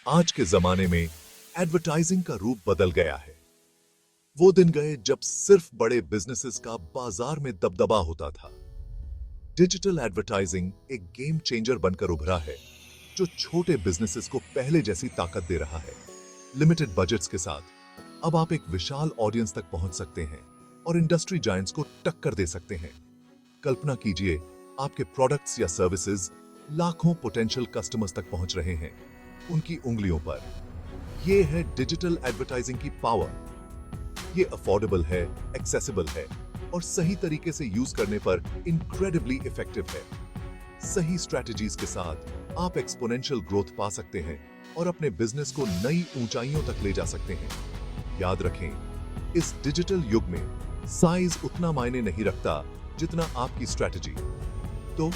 आज के जमाने में एडवर्टाइजिंग का रूप बदल गया है। वो दिन गए जब सिर्फ बड़े बिजनेसेस का बाजार में दबदबा होता था। डिजिटल एडवर्टाइजिंग एक गेम चेंजर बनकर उभरा है, जो छोटे बिजनेसेस को पहले जैसी ताकत दे रहा है। लिमिटेड बजट्स के साथ अब आप एक विशाल ऑडियंस तक पहुंच सकते हैं और इंडस्ट्री जायंट्स को टक्कर दे सकते हैं। कल्पना कीजिए, आपके प्रोडक्ट्स या सर्विसेज लाखों पोटेंशियल कस्टमर्स तक पहुंच रहे हैं उनकी उंगलियों पर। यह है डिजिटल एडवर्टाइजिंग की पावर। ये अफोर्डेबल है, एक्सेसिबल है और सही तरीके से यूज करने पर इनक्रेडिबली इफेक्टिव है। सही स्ट्रेटजीज के साथ आप एक्सपोनेंशियल ग्रोथ पा सकते हैं और अपने बिजनेस को नई ऊंचाइयों तक ले जा सकते हैं। याद रखें, इस डिजिटल युग में साइज उतना मायने नहीं रखता जितना आपकी स्ट्रेटजी। तो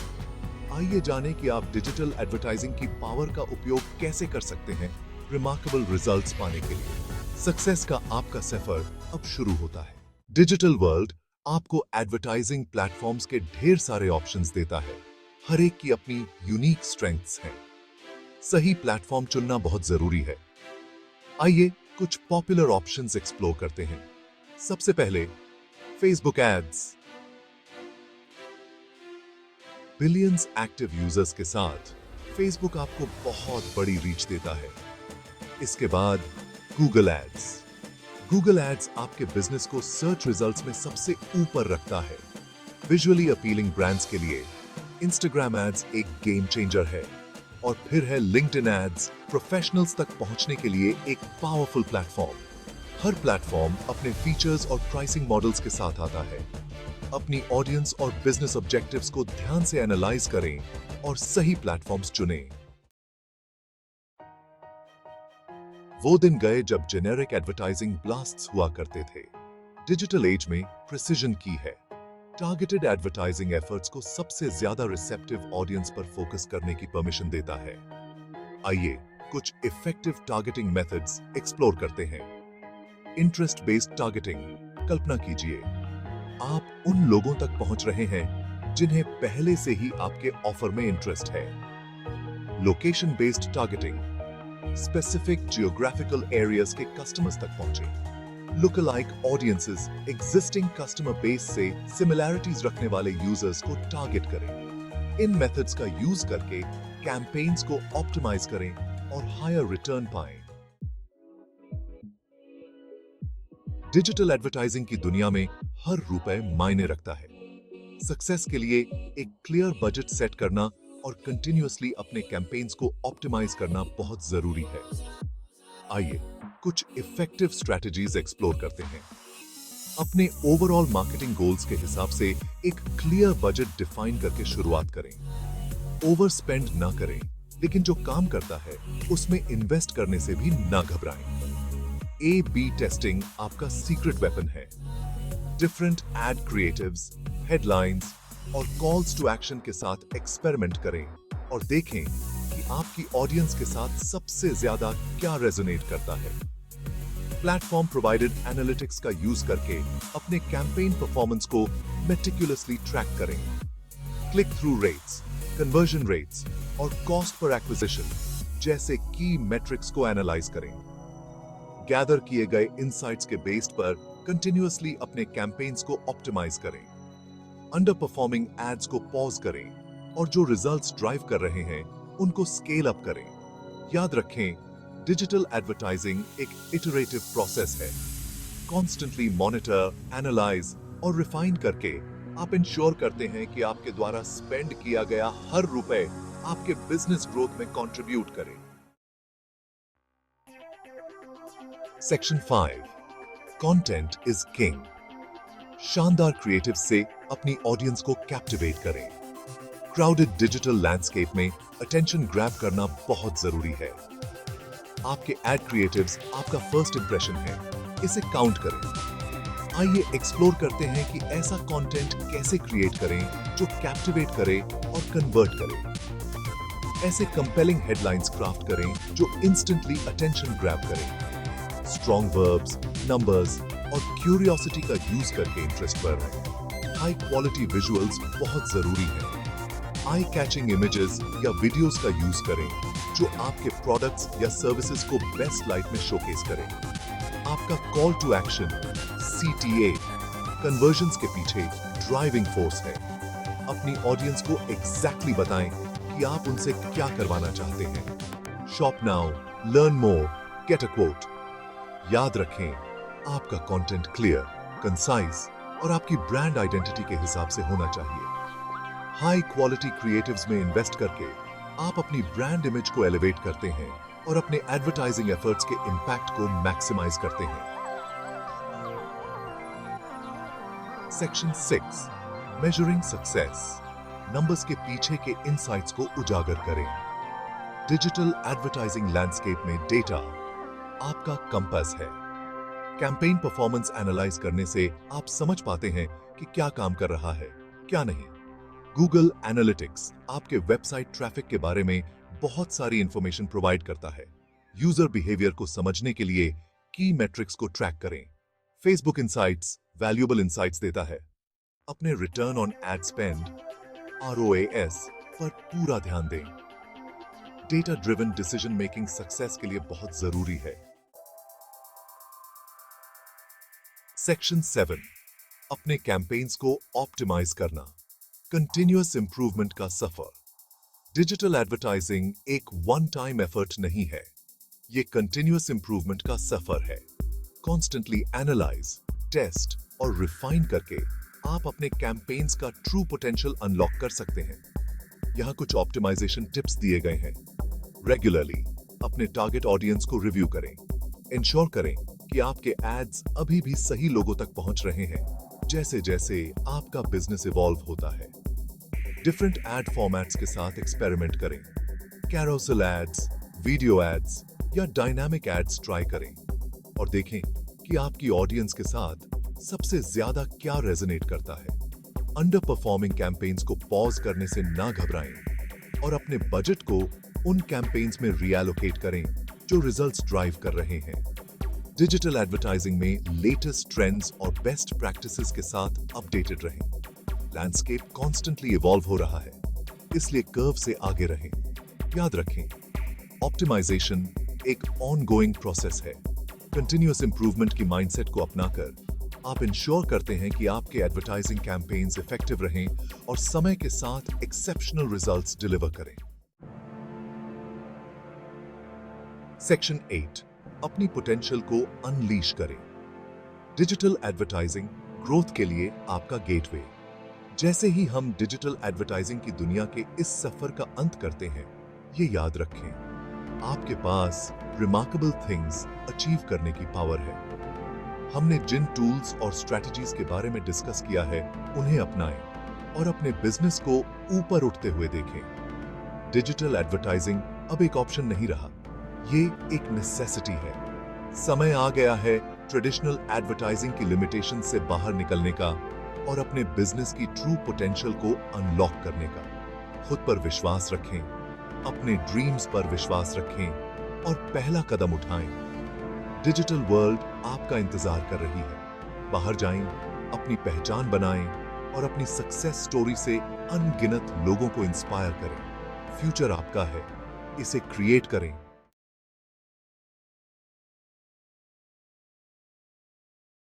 आइए जानें कि आप डिजिटल एडवर्टाइजिंग की पावर का उपयोग कैसे कर सकते हैं रिमार्केबल रिजल्ट्स पाने के लिए। सक्सेस का आपका सफर अब शुरू होता है। डिजिटल वर्ल्ड आपको एडवर्टाइजिंग प्लेटफॉर्म्स के ढेर सारे ऑप्शंस देता है। हर एक की अपनी यूनिक स्ट्रेंथ्स हैं। सही प्लेटफॉर्म चुनना बहुत जरूरी है। आइए कुछ पॉपुलर ऑप्शंस एक्सप्लोर करते हैं। सबसे पहले Facebook ads. Billions active users के साथ फेसबुक आपको बहुत बड़ी रीच देता है। इसके बाद गूगल एड्स। गूगल एड्स आपके बिजनेस को सर्च रिजल्ट्स में सबसे ऊपर रखता है। विजुअली अपीलिंग ब्रांड्स के लिए इंस्टाग्राम एड्स एक गेम चेंजर है। और फिर है लिंक्डइन एड्स, प्रोफेशनल्स तक पहुंचने के लिए एक पावरफुल प्लेटफॉर्म। हर प्लेटफॉर्म अपने फीचर्स और प्राइसिंग मॉडल्स के साथ आता है। अपनी ऑडियंस और बिजनेस ऑब्जेक्टिव्स को ध्यान से एनालाइज करें और सही प्लेटफॉर्म्स चुनें। वो दिन गए जब जेनेरिक एडवर्टाइजिंग ब्लास्ट्स हुआ करते थे। डिजिटल एज में प्रिसिजन की है। टारगेटेड एडवर्टाइजिंग एफर्ट्स को सबसे ज्यादा रिसेप्टिव ऑडियंस पर फोकस करने की परमिशन देता है। आइए कुछ इफेक्टिव टारगेटिंग मेथड्स एक्सप्लोर करते हैं। Interest based targeting. कल्पना कीजिए, आप उन लोगों तक पहुंच रहे हैं जिन्हें पहले से ही आपके ऑफर में इंटरेस्ट है। Location based targeting. Specific geographical areas के कस्टमर्स तक पहुंचे। Look alike audiences existing customer base से सिमिलैरिटीज रखने वाले यूजर्स को टारगेट करें। इन मेथड्स का यूज करके कैंपेन्स को ऑप्टिमाइज करें और हायर रिटर्न पाएं। डिजिटल एडवर्टाइजिंग की दुनिया में हर रुपए मायने रखता है। सक्सेस के लिए एक क्लियर बजट सेट करना और कंटिन्यूअसली अपने कैंपेन्स को ऑप्टिमाइज करना बहुत जरूरी है। आइए कुछ इफेक्टिव स्ट्रेटजीज एक्सप्लोर करते हैं। अपने ओवरऑल मार्केटिंग गोल्स के हिसाब से एक क्लियर बजट डिफाइन करके शुरुआत करें। ओवर स्पेंड ना करें, लेकिन जो काम करता है उसमें इन्वेस्ट करने से भी ना घबराएं। A/B टेस्टिंग आपका सीक्रेट वेपन है। डिफरेंट एड क्रिएटिव्स, हेडलाइंस और कॉल्स टू एक्शन के साथ एक्सपेरिमेंट करें और देखें कि आपकी ऑडियंस के साथ सबसे ज्यादा क्या रेजोनेट करता है। प्लेटफॉर्म प्रोवाइडेड एनालिटिक्स का यूज करके अपने कैंपेन परफॉर्मेंस को मेटिकुलसली ट्रैक करें। Click through rates, conversion rates और कॉस्ट पर एक्विजिशन जैसे की मेट्रिक्स को एनालाइज करें। गैदर किए गए इनसाइट्स के बेस पर कंटिन्यूअसली अपने कैंपेन्स को ऑप्टिमाइज करें। अंडर परफॉर्मिंग एड्स को पॉज करें और जो रिजल्ट्स ड्राइव कर रहे हैं उनको स्केल अप करें। याद रखें, डिजिटल एडवर्टाइजिंग एक इटरेटिव प्रोसेस है। कॉन्स्टेंटली मॉनिटर, एनालाइज और रिफाइन करके आप इंश्योर करते हैं कि आपके द्वारा स्पेंड किया गया हर रुपए आपके बिजनेस ग्रोथ में कंट्रीब्यूट करे। Section 5, content is king. शानदार क्रिएटिव से अपनी ऑडियंस को कैप्टिवेट करें। क्राउडेड डिजिटल लैंडस्केप में अटेंशन ग्रैब करना बहुत जरूरी है। आपके एड क्रिएटिव्स आपका फर्स्ट इंप्रेशन है, इसे काउंट करें। आइए एक्सप्लोर करते हैं कि ऐसा कंटेंट कैसे क्रिएट करें जो कैप्टिवेट करे और कन्वर्ट करे। ऐसे कंपेलिंग हेडलाइंस क्राफ्ट करें जो इंस्टेंटली अटेंशन ग्रैब करें। स्ट्रॉन्ग वर्ब्स, नंबर्स और क्यूरियोसिटी का यूज करके इंटरेस्ट बढ़ाएं। हाई क्वालिटी विजुअल्स बहुत जरूरी है। आई कैचिंग इमेजेस या वीडियोस का यूज करें जो आपके प्रोडक्ट्स या सर्विसेज को बेस्ट लाइट में शोकेस करें। आपका call to action CTA conversions के पीछे ड्राइविंग फोर्स है। अपनी ऑडियंस को एग्जैक्टली बताएं कि आप उनसे क्या करवाना चाहते हैं। Shop now, learn more, get a quote. याद रखें, आपका कंटेंट क्लियर, कंसाइज और आपकी ब्रांड आइडेंटिटी के हिसाब से होना चाहिए। हाई क्वालिटी क्रिएटिव्स में इन्वेस्ट करके आप अपनी ब्रांड इमेज को एलिवेट करते हैं और अपने एडवर्टाइजिंग एफर्ट्स के इंपैक्ट को मैक्सिमाइज करते हैं। Section 6 measuring success. नंबर्स के पीछे के इनसाइट्स को उजागर करें। डिजिटल एडवर्टाइजिंग लैंडस्केप में डेटा आपका कंपास है। कैंपेन परफॉर्मेंस एनालाइज करने से आप समझ पाते हैं कि क्या काम कर रहा है, क्या नहीं। गूगल एनालिटिक्स आपके वेबसाइट ट्रैफिक के बारे में बहुत सारी इंफॉर्मेशन प्रोवाइड करता है। यूजर बिहेवियर को समझने के लिए की मैट्रिक्स को ट्रैक करें। फेसबुक इनसाइट्स वैल्यूएबल इनसाइट्स देता है। अपने return on ad spend ROAS पर पूरा ध्यान दें। Data driven decision making success के लिए बहुत जरूरी है। सेक्शन 7 अपने कैंपेन्स को ऑप्टिमाइज करना। कंटिन्यूअस इंप्रूवमेंट का सफर। डिजिटल एडवर्टाइजिंग एक वन टाइम एफर्ट नहीं है, ये कंटिन्यूअस इंप्रूवमेंट का सफर है। कॉन्स्टेंटली एनालाइज, टेस्ट और रिफाइन करके आप अपने कैंपेन्स का ट्रू पोटेंशियल अनलॉक कर सकते हैं। यहां कुछ ऑप्टिमाइजेशन टिप्स दिए गए हैं। रेगुलरली अपने टारगेट ऑडियंस को रिव्यू करें। इंश्योर करें कि आपके एड्स अभी भी सही लोगों तक पहुंच रहे हैं जैसे जैसे आपका बिजनेस इवॉल्व होता है। डिफरेंट एड फॉर्मेट्स के साथ एक्सपेरिमेंट करें। कैरोसेल एड्स, वीडियो एड्स या डायनामिक एड्स ट्राई करें और देखें कि आपकी ऑडियंस के साथ सबसे ज्यादा क्या रेजोनेट करता है। अंडर परफॉर्मिंग कैंपेन्स को पॉज करने से ना घबराएं और अपने बजट को उन कैंपेन्स में रीएलोकेट करें जो रिजल्ट्स ड्राइव कर रहे हैं। डिजिटल एडवर्टाइजिंग में लेटेस्ट ट्रेंड्स और बेस्ट प्रैक्टिसेस के साथ अपडेटेड रहें। लैंडस्केप कॉन्स्टेंटली इवॉल्व हो रहा है, इसलिए कर्व से आगे रहें। याद रखें, ऑप्टिमाइजेशन एक ऑनगोइंग प्रोसेस है। कंटिन्यूअस इंप्रूवमेंट की माइंडसेट को अपनाकर आप इंश्योर करते हैं कि आपके एडवर्टाइजिंग कैंपेन्स इफेक्टिव रहें और समय के साथ एक्सेप्शनल रिजल्ट्स डिलीवर करें। सेक्शन 8 अपनी पोटेंशियल को अनलीश करें। डिजिटल एडवर्टाइजिंग ग्रोथ के लिए आपका गेटवे। जैसे ही हम डिजिटल एडवर्टाइजिंग की दुनिया के इस सफर का अंत करते हैं, ये याद रखें, आपके पास रिमार्केबल थिंग्स अचीव करने की पावर है। हमने जिन टूल्स और स्ट्रेटजीज के बारे में डिस्कस किया है, उन्हें अपनाएं और अपने बिजनेस को ऊपर उठते हुए देखें। डिजिटल एडवर्टाइजिंग अब एक ऑप्शन नहीं रहा, ये एक नेसेसिटी है। समय आ गया है ट्रेडिशनल एडवर्टाइजिंग की लिमिटेशन से बाहर निकलने का और अपने बिजनेस की ट्रू पोटेंशियल को अनलॉक करने का। खुद पर विश्वास रखें, अपने ड्रीम्स पर विश्वास रखें और पहला कदम उठाएं। डिजिटल वर्ल्ड आपका इंतजार कर रही है। बाहर जाएं, अपनी पहचान बनाएं और अपनी सक्सेस स्टोरी से अनगिनत लोगों को इंस्पायर करें। फ्यूचर आपका है, इसे क्रिएट करें